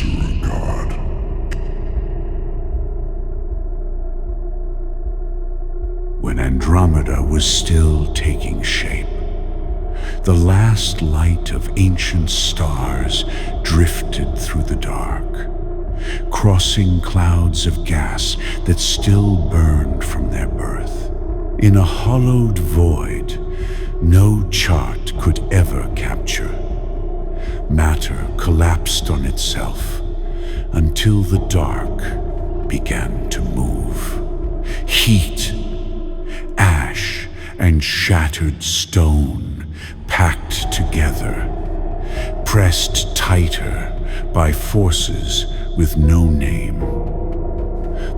Sorcerer God. When Andromeda was still taking shape, the last light of ancient stars drifted through the dark, crossing clouds of gas that still burned from their birth. In a hollowed void no chart could ever capture, matter collapsed on itself until the dark began to move. Heat, ash, and shattered stone packed together, pressed tighter by forces with no name.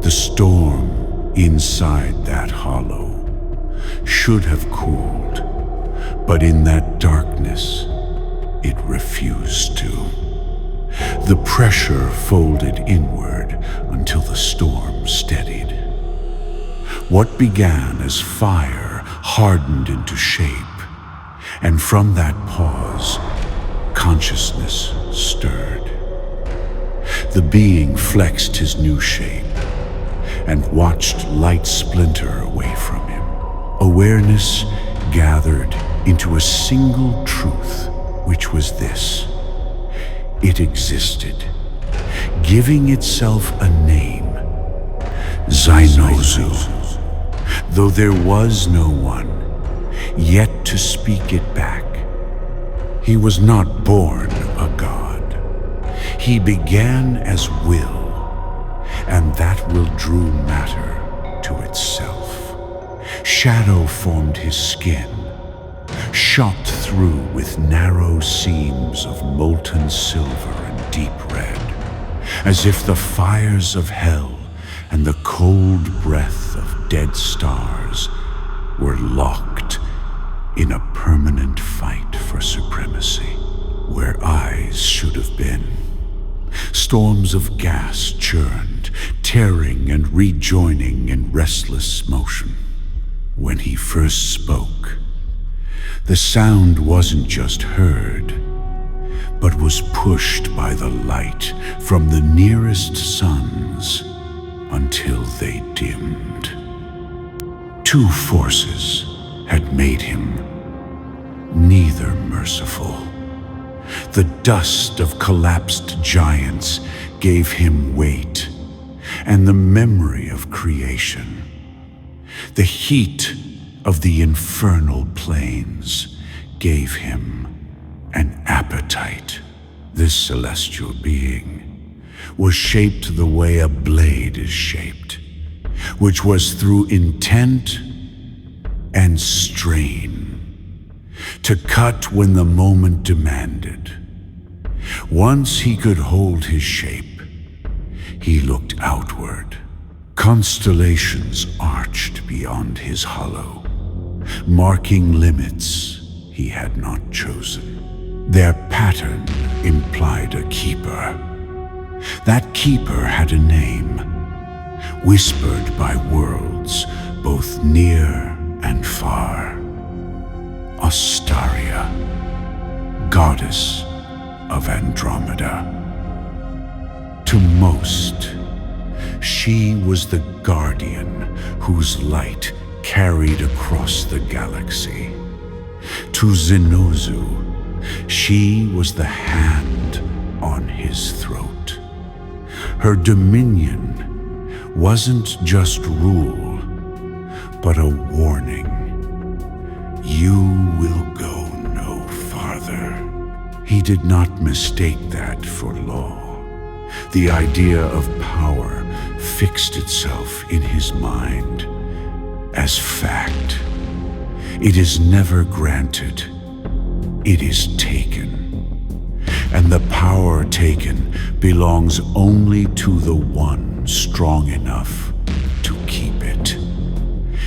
The storm inside that hollow should have cooled, but in that darkness it refused to. The pressure folded inward until the storm steadied. What began as fire hardened into shape, and from that pause, consciousness stirred. The being flexed his new shape and watched light splinter away from him. Awareness gathered into a single truth, which was this: it existed, giving itself a name, Zynozu, though there was no one yet to speak it back. He was not born a god. He began as will, and that will drew matter to itself. Shadow formed his skin, shot through with narrow seams of molten silver and deep red, as if the fires of hell and the cold breath of dead stars were locked in a permanent fight for supremacy. Where eyes should have been, storms of gas churned, tearing and rejoining in restless motion. When he first spoke, the sound wasn't just heard, but was pushed by the light from the nearest suns until they dimmed. Two forces had made him neither merciful. The dust of collapsed giants gave him weight, and the memory of creation. The heat of the infernal plains gave him an appetite. This celestial being was shaped the way a blade is shaped, which was through intent and strain, to cut when the moment demanded. Once he could hold his shape, he looked outward. Constellations arched beyond his hollow, marking limits he had not chosen. Their pattern implied a keeper. That keeper had a name, whispered by worlds both near and far. Astaria, goddess of Andromeda. To most, she was the guardian whose light carried across the galaxy. To Zynozu, she was the hand on his throat. Her dominion wasn't just rule, but a warning. You will go no farther. He did not mistake that for law. The idea of power fixed itself in his mind as fact. It is never granted, it is taken. And the power taken belongs only to the one strong enough to keep it.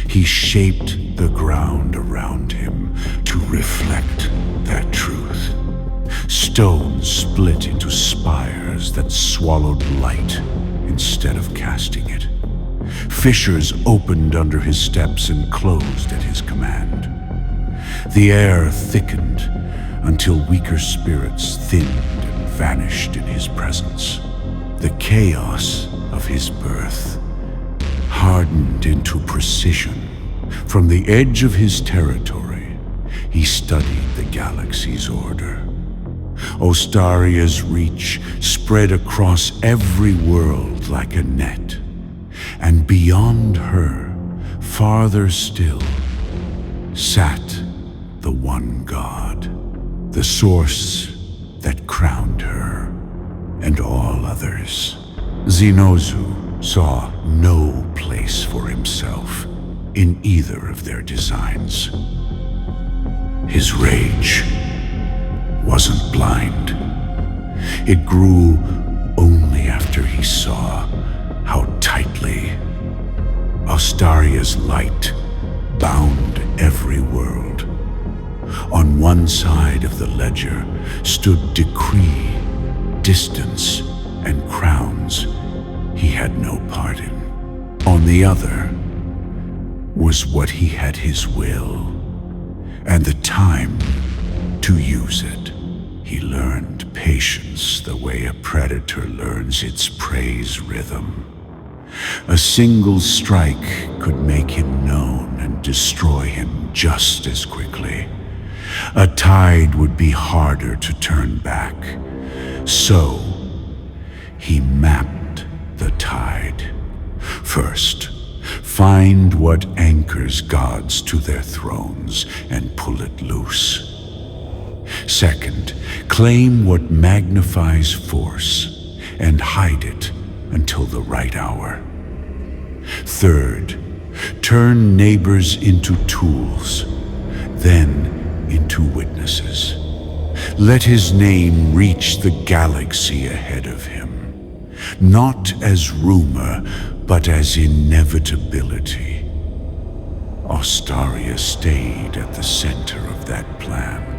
He shaped the ground around him to reflect that truth. Stones split into spires that swallowed light instead of casting it. Fissures opened under his steps and closed at his command. The air thickened until weaker spirits thinned and vanished in his presence. chaos of his birth, hardened into precision. From the edge of his territory, he studied the galaxy's order. Ostaria's reach spread across every world like a net, and beyond her, farther still, sat the one God, the source that crowned her and all others. Zynozu saw no place for himself in either of their designs. His rage wasn't blind. It grew only after he saw how tightly Ostaria's light bound every world. On one side of the ledger stood decree, distance, and crowns he had no part in. On the other was what he had his will, and the time to use it. He learned patience the way a predator learns its prey's rhythm. A single strike could make him known and destroy him just as quickly. A tide would be harder to turn back. So, he mapped the tide. First, find what anchors gods to their thrones and pull it loose. Second, claim what magnifies force and hide it until the right hour. Third, turn neighbors into tools, then into witnesses. Let his name reach the galaxy ahead of him, not as rumor, but as inevitability. Ostaria stayed at the center of that plan.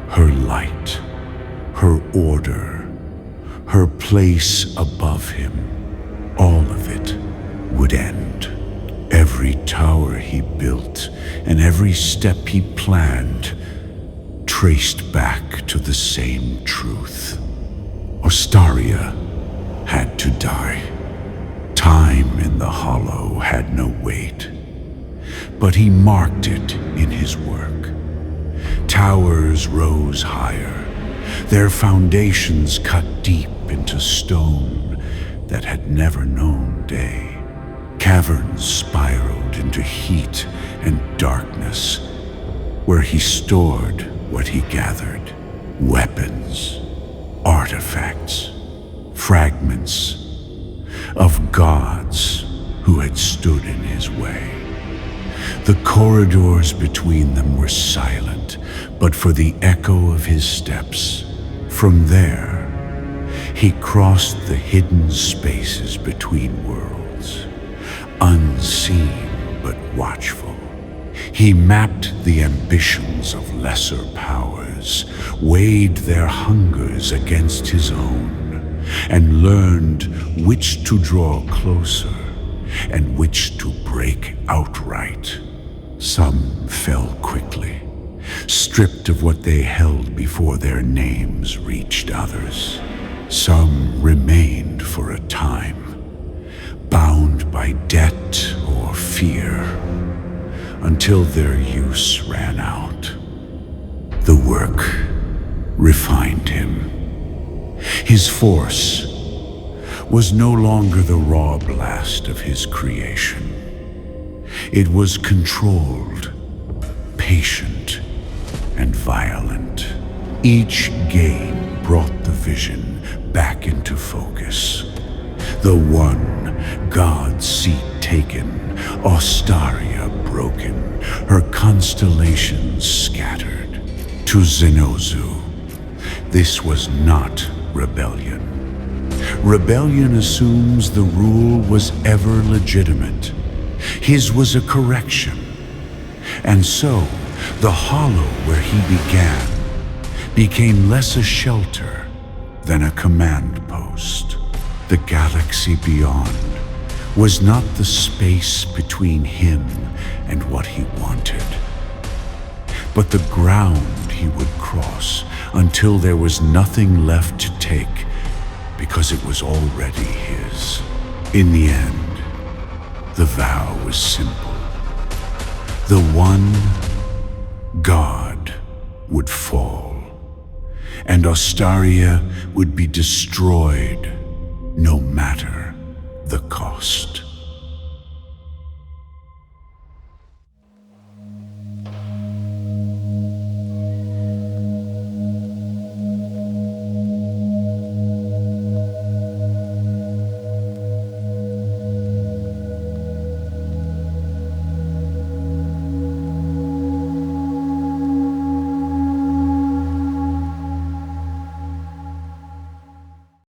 Her light, her order, her place above him, all of it would end. Every tower he built and every step he planned traced back to the same truth. Ostaria had to die. Time in the hollow had no weight, but he marked it in his work. Towers rose higher, their foundations cut deep into stone that had never known day. Caverns spiraled into heat and darkness, where he stored what he gathered: weapons, artifacts, fragments of gods who had stood in his way. The corridors between them were silent, but for the echo of his steps. From there, he crossed the hidden spaces between worlds, unseen but watchful. He mapped the ambitions of lesser powers, weighed their hungers against his own, and learned which to draw closer and which to break outright. Some fell quickly, stripped of what they held before their names reached others. Some remained for a time, bound by debt or fear, until their use ran out. The work refined him. His force was no longer the raw blast of his creation. It was controlled, patient, and violent. Each gain brought the vision back into focus. The one God's seat taken, Ostaria broken, her constellations scattered. To Zynozu, this was not rebellion. Rebellion assumes the rule was ever legitimate. His was a correction. And so, the hollow where he began became less a shelter than a command post. The galaxy beyond was not the space between him and what he wanted, but the ground he would cross until there was nothing left to take, because because it was already his. In the end, the vow was simple. The one god would fall, and Ostaria would be destroyed no matter the cost.